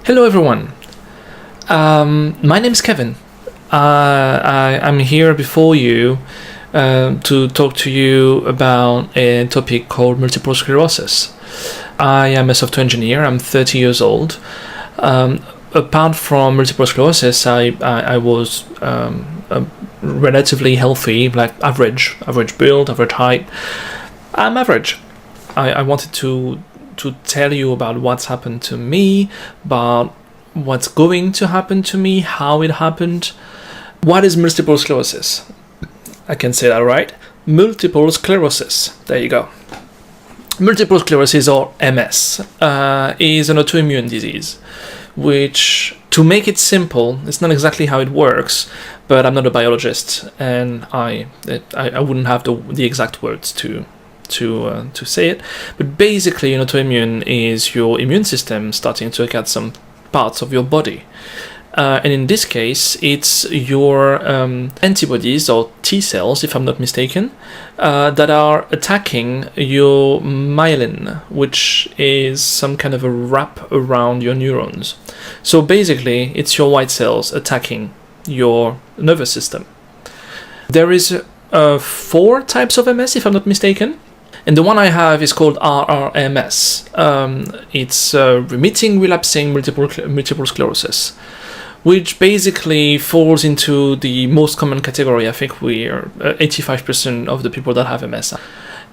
Hello everyone, my name is Kevin. I'm here before you to talk to you about a topic called multiple sclerosis. I am a software engineer, I'm 30 years old. Apart from multiple sclerosis, I was relatively healthy, like average build, average height. I'm average. I wanted to tell you about what's happened to me, about what's going to happen to me, how it happened. What is multiple sclerosis? I can say that right. Multiple sclerosis. There you go. Multiple sclerosis, or MS, is an autoimmune disease, which, to make it simple, it's not exactly how it works, but I'm not a biologist, and I wouldn't have the exact words to say it, but basically an autoimmune is your immune system starting to attack some parts of your body, and in this case it's your antibodies, or T cells if I'm not mistaken, that are attacking your myelin, which is some kind of a wrap around your neurons. So basically it's your white cells attacking your nervous system. There is 4 types of MS if I'm not mistaken. And the one I have is called RRMS. It's remitting relapsing multiple sclerosis, which basically falls into the most common category. I think we are 85% of the people that have MS.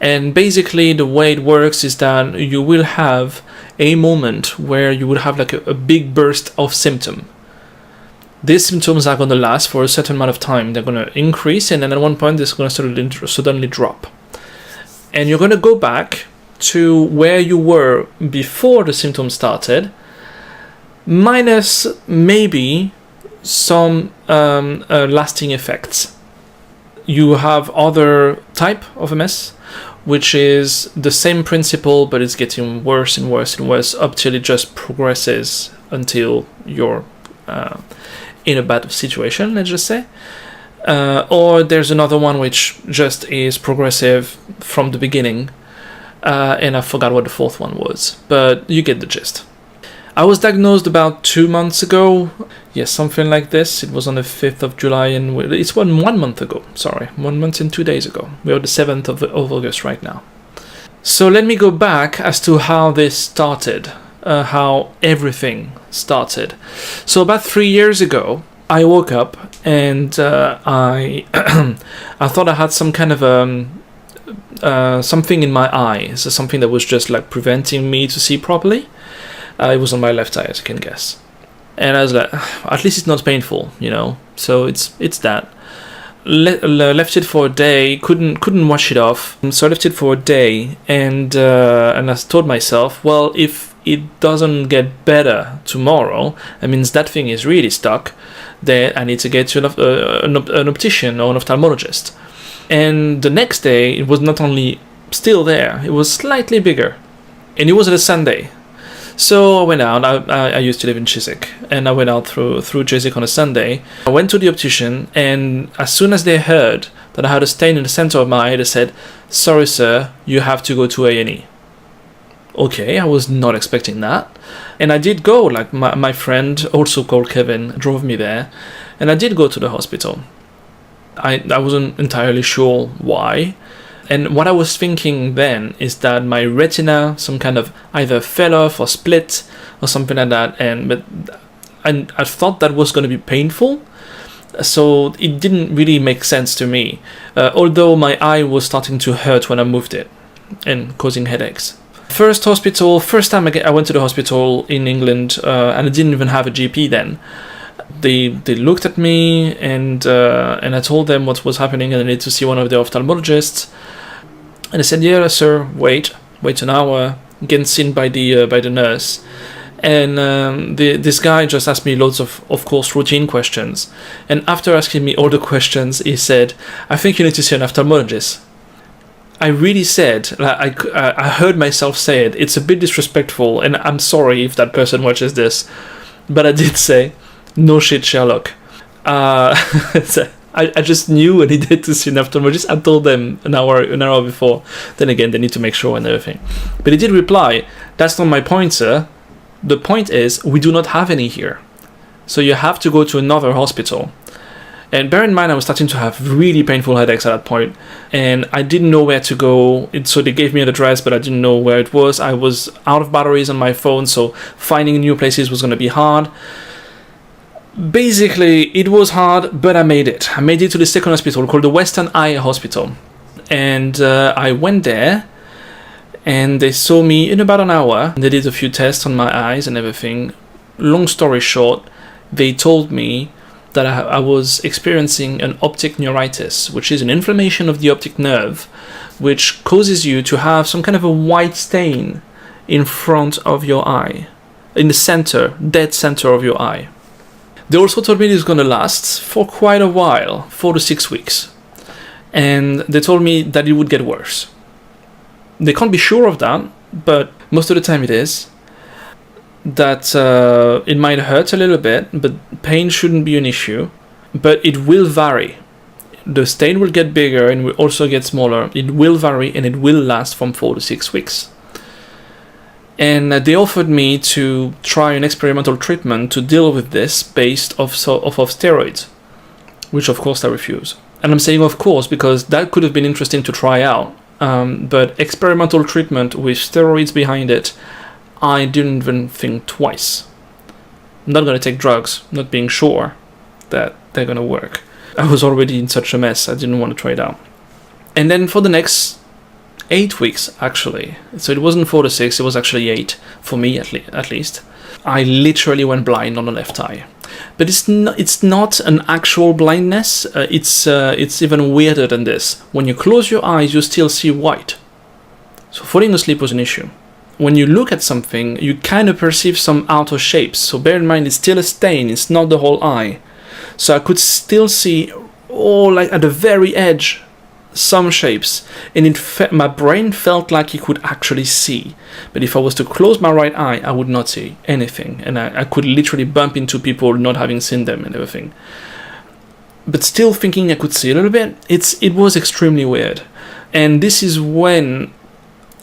And basically the way it works is that you will have a moment where you will have like a big burst of symptom. These symptoms are going to last for a certain amount of time. They're going to increase, and then at one point they're going to suddenly drop. And you're going to go back to where you were before the symptoms started, minus maybe some lasting effects. You have other type of MS, which is the same principle, but it's getting worse and worse and worse up till it just progresses until you're in a bad situation, let's just say. Or there's another one which just is progressive from the beginning, and I forgot what the 4th one was, but you get the gist. I was diagnosed about 2 months ago, yes, something like this. It was on the 5th of July, and it's 1 month ago, sorry, 1 month and 2 days ago. We are the 7th of August right now. So let me go back as to how this started, how everything started. So about 3 years ago, I woke up and I thought I had some kind of something in my eye, so something that was just like preventing me to see properly. It was on my left eye, as you can guess, and I was like, at least it's not painful, you know. So it's that. Left it for a day, couldn't wash it off, so I left it for a day, and I told myself, well, if it doesn't get better tomorrow, that means that thing is really stuck. Then I need to get to an optician or an ophthalmologist. And the next day, it was not only still there, it was slightly bigger, and it was on a Sunday. So I went out. I used to live in Chiswick, and I went out through Chiswick on a Sunday. I went to the optician, and as soon as they heard that I had a stain in the center of my eye, they said, "Sorry, sir, you have to go to A&E." Okay, I was not expecting that. And I did go, like my friend, also called Kevin, drove me there, and I did go to the hospital. I wasn't entirely sure why. And what I was thinking then is that my retina, some kind of either fell off or split or something like that, but I thought that was going to be painful, so it didn't really make sense to me, although my eye was starting to hurt when I moved it and causing headaches. First time I went to the hospital in England, and I didn't even have a GP then. They looked at me, and I told them what was happening, and I needed to see one of the ophthalmologists. And they said, "Yeah, sir, wait an hour, getting seen by the nurse." And this guy just asked me loads of course, routine questions. And after asking me all the questions, he said, "I think you need to see an ophthalmologist." I really said, like, I heard myself say it. It's a bit disrespectful, and I'm sorry if that person watches this, but I did say, "No shit, Sherlock." I just knew I needed to see an ophthalmologist. I told them an hour before. Then again, they need to make sure and everything. But he did reply, "That's not my point, sir. The point is, we do not have any here. So you have to go to another hospital. And bear in mind, I was starting to have really painful headaches at that point, and I didn't know where to go. So they gave me an address, but I didn't know where it was. I was out of batteries on my phone, so finding new places was going to be hard. Basically, it was hard, but I made it. I made it to the second hospital called the Western Eye Hospital. And I went there, and they saw me in about an hour. They did a few tests on my eyes and everything. Long story short, they told me that I was experiencing an optic neuritis, which is an inflammation of the optic nerve, which causes you to have some kind of a white stain in front of your eye, in the center, dead center of your eye. They also told me it was going to last for quite a while, 4 to 6 weeks. And they told me that it would get worse. They can't be sure of that, but most of the time it is. That it might hurt a little bit, but pain shouldn't be an issue. But it will vary. The stain will get bigger and will also get smaller. It will vary and it will last from 4 to 6 weeks. And they offered me to try an experimental treatment to deal with this based off steroids, which of course I refuse. And I'm saying of course because that could have been interesting to try out. But experimental treatment with steroids behind it, I didn't even think twice. I'm not going to take drugs, not being sure that they're going to work. I was already in such a mess, I didn't want to try it out. And then for the next 8 weeks, actually, so it wasn't 4 to 6, it was actually 8, for me at least, I literally went blind on the left eye. But it's not an actual blindness, it's even weirder than this. When you close your eyes, you still see white. So falling asleep was an issue. When you look at something, you kind of perceive some outer shapes. So bear in mind, it's still a stain, it's not the whole eye. So I could still see, like at the very edge, some shapes. And my brain felt like it could actually see. But if I was to close my right eye, I would not see anything. And I could literally bump into people not having seen them and everything. But still thinking I could see a little bit, it was extremely weird. And this is when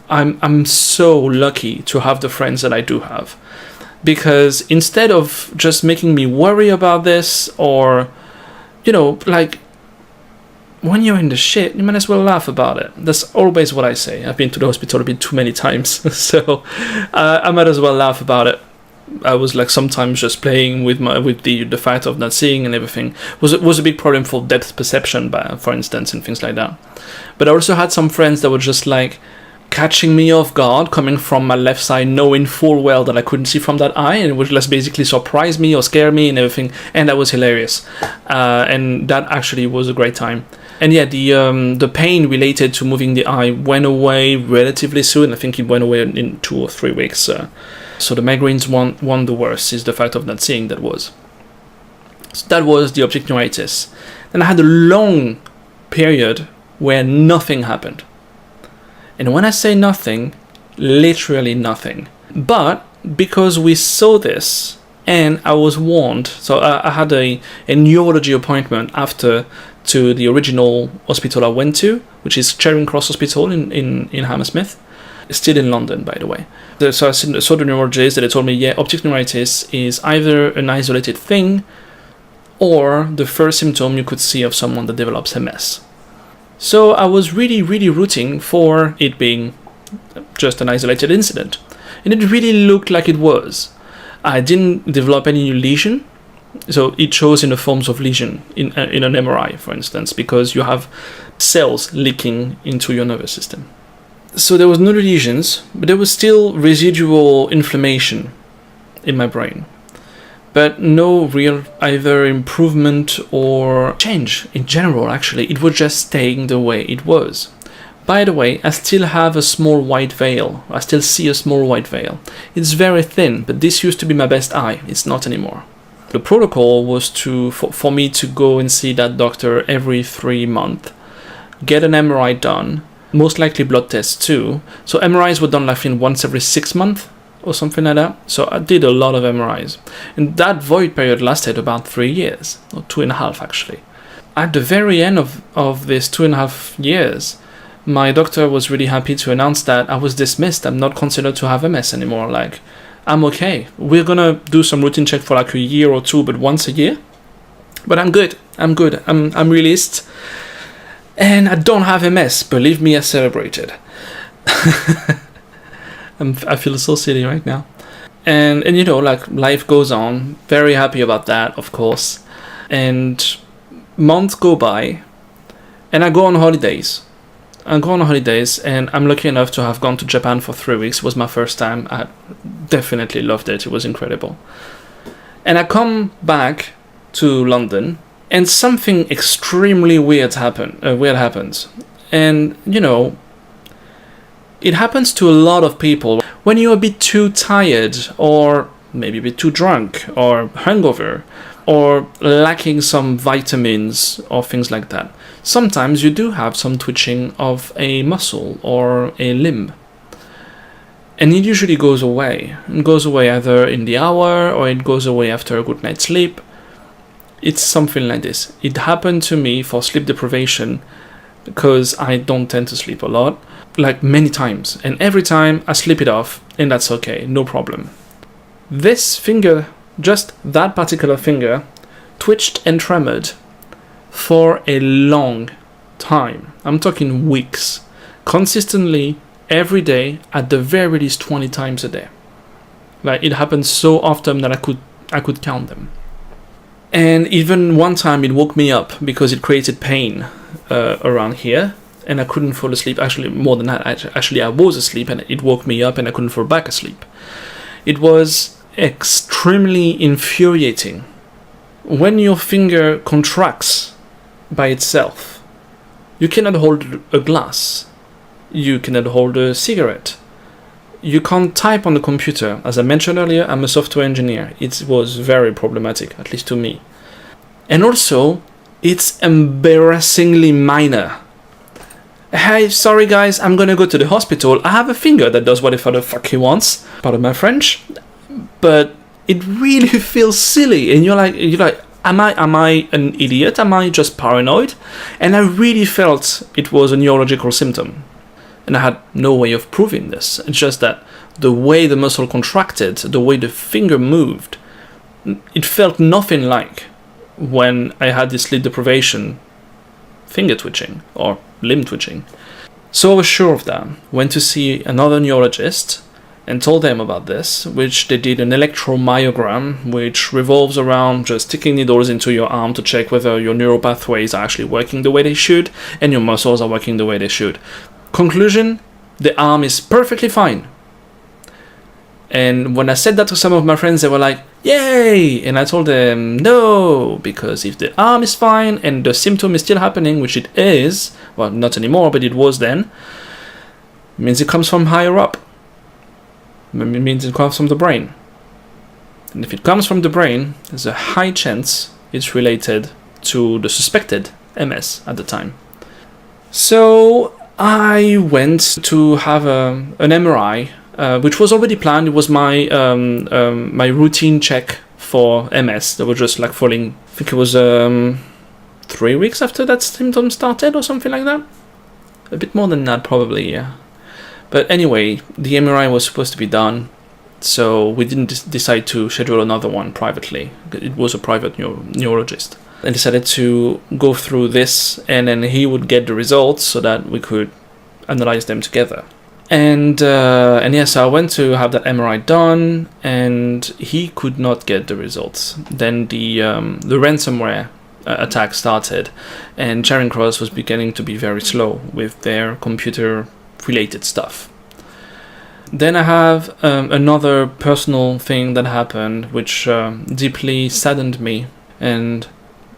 I'm so lucky to have the friends that I do have, because instead of just making me worry about this, or like when you're in the shit, you might as well laugh about it. That's always what I say. I've been to the hospital a bit too many times, so I might as well laugh about it. I was like sometimes just playing with the fact of not seeing and everything was a big problem for depth perception, for instance, and things like that. But I also had some friends that were just like catching me off guard, coming from my left side, knowing full well that I couldn't see from that eye, and it would just basically surprise me or scare me and everything, and that was hilarious. And that actually was a great time. And yeah, the pain related to moving the eye went away relatively soon. I think it went away in 2 or 3 weeks. So the migraines won the worst, is the fact of not seeing that was. So that was the optic neuritis. Then I had a long period where nothing happened. And when I say nothing, literally nothing. But because we saw this, and I was warned, so I had a neurology appointment after to the original hospital I went to, which is Charing Cross Hospital in Hammersmith, still in London, by the way. So I saw the neurologist, and they told me, yeah, optic neuritis is either an isolated thing, or the first symptom you could see of someone that develops MS. So I was really, really rooting for it being just an isolated incident. And it really looked like it was. I didn't develop any new lesion. So it shows in the forms of lesion in an MRI, for instance, because you have cells leaking into your nervous system. So there was no lesions, but there was still residual inflammation in my brain. But no real either improvement or change in general, actually. It was just staying the way it was. By the way, I still have a small white veil. I still see a small white veil. It's very thin, but this used to be my best eye. It's not anymore. The protocol was for me to go and see that doctor every 3 months, get an MRI done, most likely blood tests too. So MRIs were done like once every 6 months, or something like that. So I did a lot of MRIs. And that void period lasted about 3 years, or 2.5 actually. At the very end of this 2.5 years, my doctor was really happy to announce that I was dismissed. I'm not considered to have MS anymore. Like, I'm okay. We're gonna do some routine check for like a year or two, but once a year. But I'm good. I'm released. And I don't have MS. Believe me, I celebrated. I feel so silly right now. And you know, like, life goes on. Very happy about that, of course. And months go by, and I go on holidays. And I'm lucky enough to have gone to Japan for 3 weeks. It was my first time. I definitely loved it. It was incredible. And I come back to London, and something extremely weird happens. And, you know, it happens to a lot of people. When you're a bit too tired, or maybe a bit too drunk, or hungover, or lacking some vitamins, or things like that, sometimes you do have some twitching of a muscle or a limb. And it usually goes away. It goes away either in the hour, or it goes away after a good night's sleep. It's something like this. It happened to me for sleep deprivation, because I don't tend to sleep a lot, like many times. And every time I sleep it off, and that's okay, no problem. This finger, just that particular finger, twitched and tremored for a long time. I'm talking weeks. Consistently, every day, at the very least 20 times a day. Like, it happened so often that I could count them. And even one time it woke me up because it created pain around here, and I couldn't fall asleep. Actually, more than that, I was asleep, and it woke me up and I couldn't fall back asleep. It was extremely infuriating. When your finger contracts by itself, you cannot hold a glass, you cannot hold a cigarette, you can't type on the computer. As I mentioned earlier, I'm a software engineer. It was very problematic, at least to me. And also, it's embarrassingly minor. Hey, sorry guys, I'm gonna go to the hospital. I have a finger that does whatever the fuck he wants. Pardon my French. But it really feels silly, and you're like, am I an idiot? Am I just paranoid? And I really felt it was a neurological symptom. And I had no way of proving this. It's just that the way the muscle contracted, the way the finger moved, it felt nothing like when I had this sleep deprivation, finger twitching or limb twitching. So I was sure of that. Went to see another neurologist and told them about this, which they did an electromyogram, which revolves around just sticking needles into your arm to check whether your neural pathways are actually working the way they should and your muscles are working the way they should. Conclusion, the arm is perfectly fine. And when I said that to some of my friends, they were like, yay! And I told them, no, because if the arm is fine and the symptom is still happening, which it is, well, not anymore, but it was then, it means it comes from higher up. It means it comes from the brain. And if it comes from the brain, there's a high chance it's related to the suspected MS at the time. So I went to have an MRI, which was already planned. It was my my routine check for MS. They were just like falling. I think it was 3 weeks after that symptom started, or something like that. A bit more than that, probably, yeah. But anyway, the MRI was supposed to be done, so we didn't decide to schedule another one privately. It was a private neurologist. And decided to go through this, and then he would get the results so that we could analyze them together. And yes, I went to have that MRI done, and he could not get the results. Then the ransomware attack started, and Charing was beginning to be very slow with their computer-related stuff. Then I have another personal thing that happened, which deeply saddened me and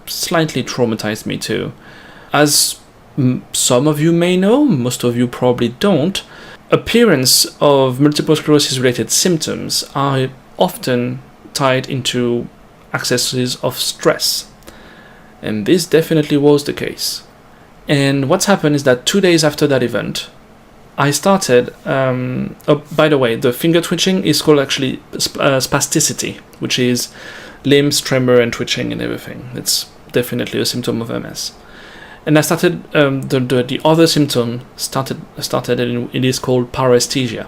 slightly traumatized me too. As some of you may know, most of you probably don't, appearance of multiple sclerosis related symptoms are often tied into accesses of stress. And this definitely was the case. And what's happened is that 2 days after that event, I started, by the way, the finger twitching is called actually spasticity, which is limbs, tremor, and twitching and everything. It's definitely a symptom of MS. And I started, the other symptom started and it is called Paraethesia.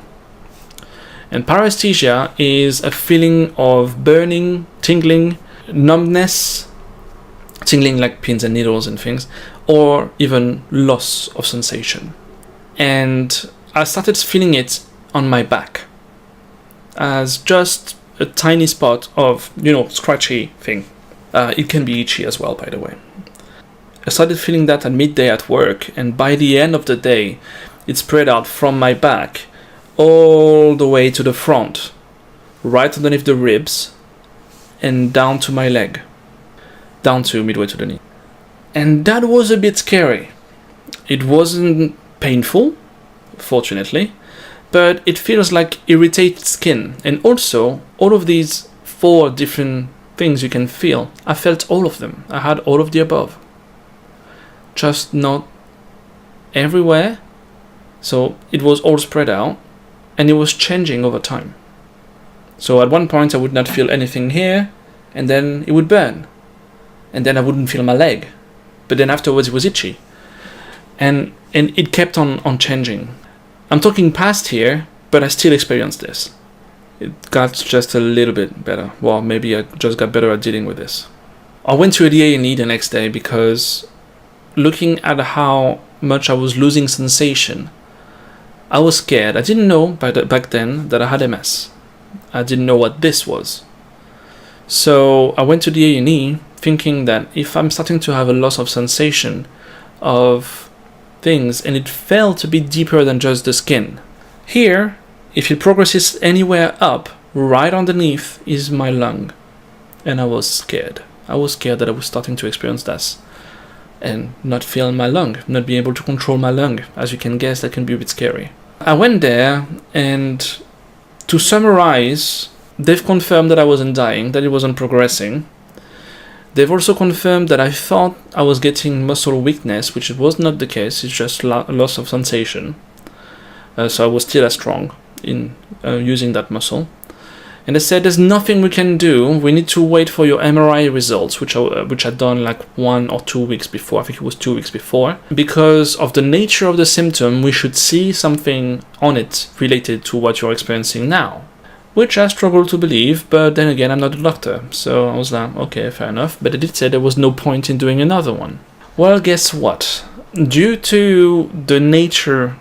And paraesthesia is a feeling of burning, tingling, numbness, tingling like pins and needles and things, or even loss of sensation. And I started feeling it on my back as just a tiny spot of, scratchy thing. It can be itchy as well, by the way. I started feeling that at midday at work, and by the end of the day, it spread out from my back all the way to the front, right underneath the ribs, and down to my leg, down to midway to the knee. And that was a bit scary. It wasn't painful, fortunately, but it feels like irritated skin. And also, all of these 4 different things you can feel, I felt all of them. I had all of the above. Just not everywhere. So it was all spread out, and it was changing over time. So at one point I would not feel anything here, and then it would burn. And then I wouldn't feel my leg. But then afterwards it was itchy. And it kept on changing. I'm talking past here, but I still experienced this. It got just a little bit better. Well, maybe I just got better at dealing with this. I went to the A&E the next day because looking at how much I was losing sensation, I was scared. I didn't know back then that I had MS. I didn't know what this was. So I went to the A&E thinking that if I'm starting to have a loss of sensation of things, and it felt a bit deeper than just the skin. Here, if it progresses anywhere up, right underneath is my lung. And I was scared. I was scared that I was starting to experience this and not feel my lung, not being able to control my lung. As you can guess, that can be a bit scary. I went there, and to summarize, they've confirmed that I wasn't dying, that it wasn't progressing. They've also confirmed that I thought I was getting muscle weakness, which it was not the case. It's just loss of sensation. So I was still as strong in using that muscle. And they said there's nothing we can do. We need to wait for your MRI results, which I'd done like 1 or 2 weeks before. I think it was 2 weeks before. Because of the nature of the symptom, we should see something on it related to what you're experiencing now. Which I struggle to believe, but then again, I'm not a doctor. So I was like, okay, fair enough. But they did say there was no point in doing another one. Well, guess what? Due to the nature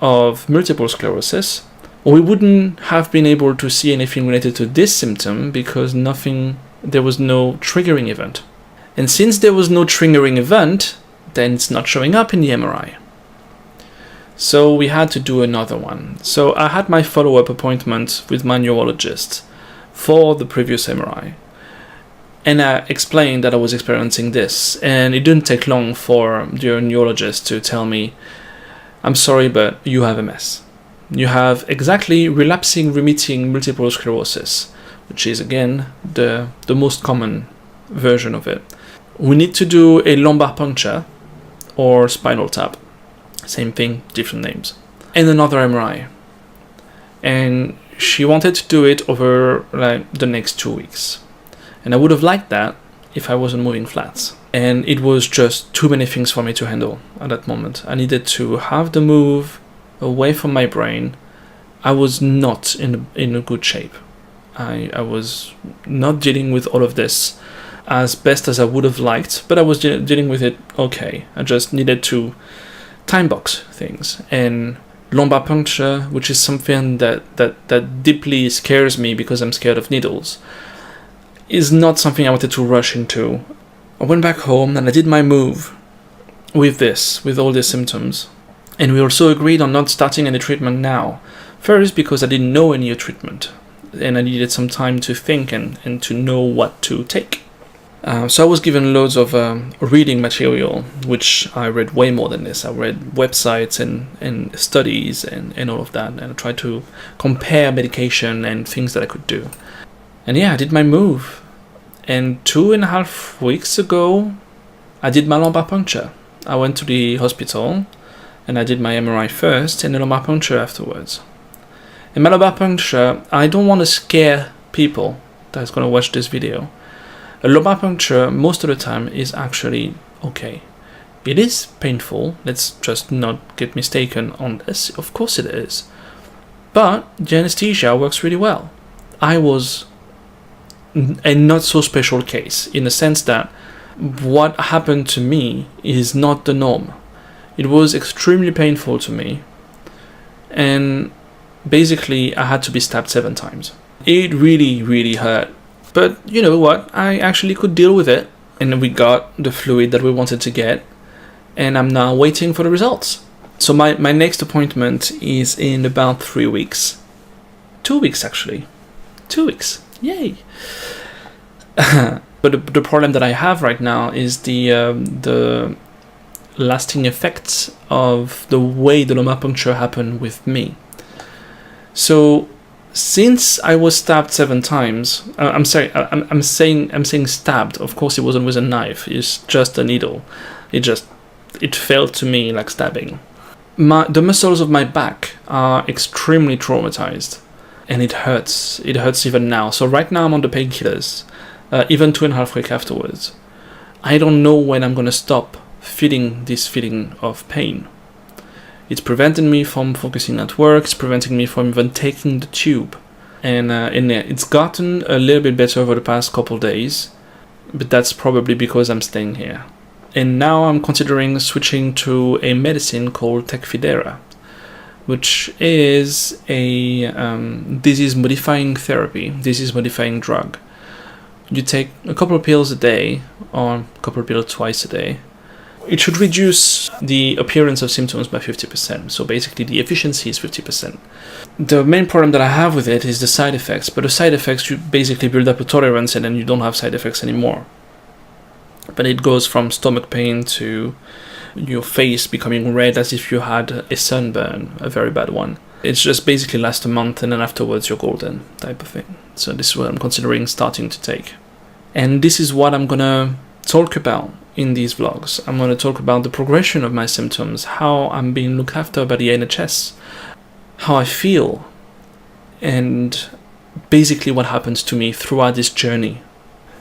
of multiple sclerosis, we wouldn't have been able to see anything related to this symptom because there was no triggering event. And since there was no triggering event, then it's not showing up in the MRI. So we had to do another one. So I had my follow-up appointment with my neurologist for the previous MRI. And I explained that I was experiencing this. And it didn't take long for the neurologist to tell me, I'm sorry, but you have MS. You have exactly relapsing remitting multiple sclerosis, which is again the most common version of it. We need to do a lumbar puncture or spinal tap. Same thing, different names. And another MRI. And she wanted to do it over like the next 2 weeks. And I would have liked that if I wasn't moving flat. And it was just too many things for me to handle at that moment. I needed to have the move away from my brain. I was not in a good shape. I was not dealing with all of this as best as I would have liked, but I was dealing with it okay. I just needed to time box things. And lumbar puncture, which is something that deeply scares me because I'm scared of needles, is not something I wanted to rush into. I went back home and I did my move with all these symptoms. And we also agreed on not starting any treatment now. First, because I didn't know any treatment, and I needed some time to think and to know what to take. So I was given loads of reading material, which I read way more than this. I read websites and studies and all of that, and I tried to compare medication and things that I could do. And yeah, I did my move. And 2.5 weeks ago, I did my lumbar puncture. I went to the hospital, and I did my MRI first and the lumbar puncture afterwards. In my lumbar puncture, I don't want to scare people that's going to watch this video. A lumbar puncture, most of the time, is actually okay. It is painful, let's just not get mistaken on this, of course it is. But the anesthesia works really well. I was a not so special case in the sense that what happened to me is not the norm. It was extremely painful to me, and basically I had to be stabbed 7 times. It really, really hurt. But you know what? I actually could deal with it, and we got the fluid that we wanted to get, and I'm now waiting for the results. So my next appointment is in about 3 weeks. 2 weeks, actually. 2 weeks. Yay! But the problem that I have right now is the lasting effects of the way the lumbar puncture happened with me. So since I was stabbed 7 times, I'm saying stabbed. Of course, it wasn't with a knife. It's just a needle. It felt to me like stabbing. The muscles of my back are extremely traumatized, and it hurts. It hurts even now. So right now I'm on the painkillers, even 2.5 weeks afterwards. I don't know when I'm gonna stop feeling this feeling of pain. It's preventing me from focusing at work. It's preventing me from even taking the tube, and it's gotten a little bit better over the past couple days, but that's probably because I'm staying here. And now I'm considering switching to a medicine called Tecfidera, which is a disease-modifying therapy, disease-modifying drug. You take a couple of pills a day, or a couple of pills twice a day. It should reduce the appearance of symptoms by 50%, so basically the efficiency is 50%. The main problem that I have with it is the side effects, but the side effects, you basically build up a tolerance and then you don't have side effects anymore. But it goes from stomach pain to your face becoming red as if you had a sunburn, a very bad one. It's just basically lasts a month and then afterwards you're golden type of thing. So this is what I'm considering starting to take. And this is what I'm gonna talk about in these vlogs. I'm gonna talk about the progression of my symptoms, how I'm being looked after by the NHS, how I feel, and basically what happens to me throughout this journey.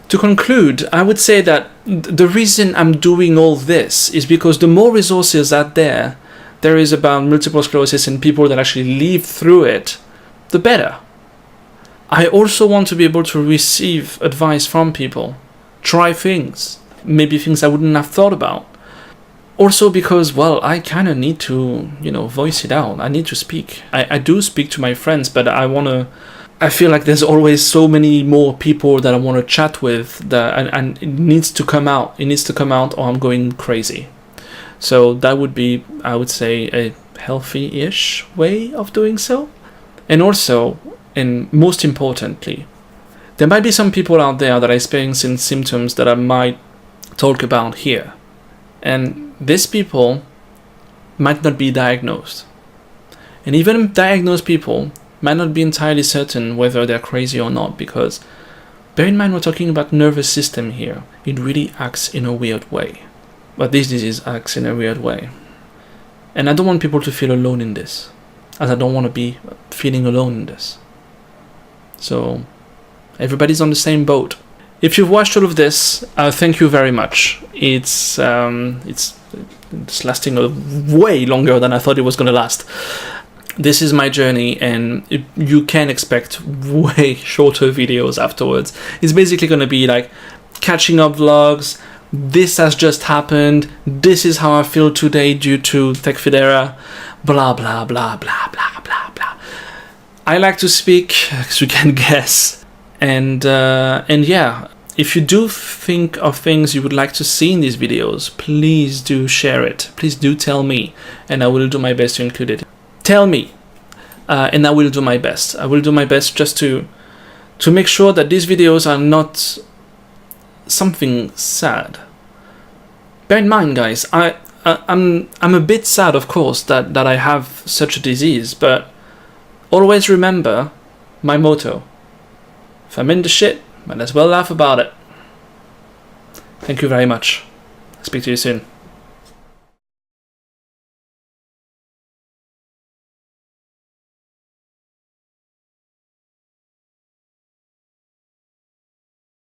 To conclude, I would say that the reason I'm doing all this is because the more resources out there is about multiple sclerosis and people that actually live through it, the better. I also want to be able to receive advice from people, try things, maybe things I wouldn't have thought about. Also because, well, I kind of need to, voice it out. I need to speak. I do speak to my friends, but I feel like there's always so many more people that I want to chat with, and it needs to come out. It needs to come out or I'm going crazy. So that would be, I would say, a healthy-ish way of doing so. And also, and most importantly, there might be some people out there that are experiencing symptoms that I might talk about here. And these people might not be diagnosed. And even diagnosed people might not be entirely certain whether they're crazy or not, because bear in mind we're talking about nervous system here. It really acts in a weird way. But this disease acts in a weird way. And I don't want people to feel alone in this, as I don't want to be feeling alone in this. So everybody's on the same boat. If you've watched all of this, thank you very much. It's lasting way longer than I thought it was going to last. This is my journey, and you can expect way shorter videos afterwards. It's basically going to be like catching up vlogs. This has just happened. This is how I feel today due to Tecfidera. Blah, blah, blah, blah, blah, blah, blah. I like to speak, as you can guess. And yeah, if you do think of things you would like to see in these videos, please do share it. Please do tell me, and I will do my best to include it. Tell me, and I will do my best. I will do my best just to make sure that these videos are not something sad. Bear in mind, guys, I'm a bit sad, of course, that I have such a disease, but always remember my motto. If I'm in the shit, might as well laugh about it. Thank you very much. Speak to you soon.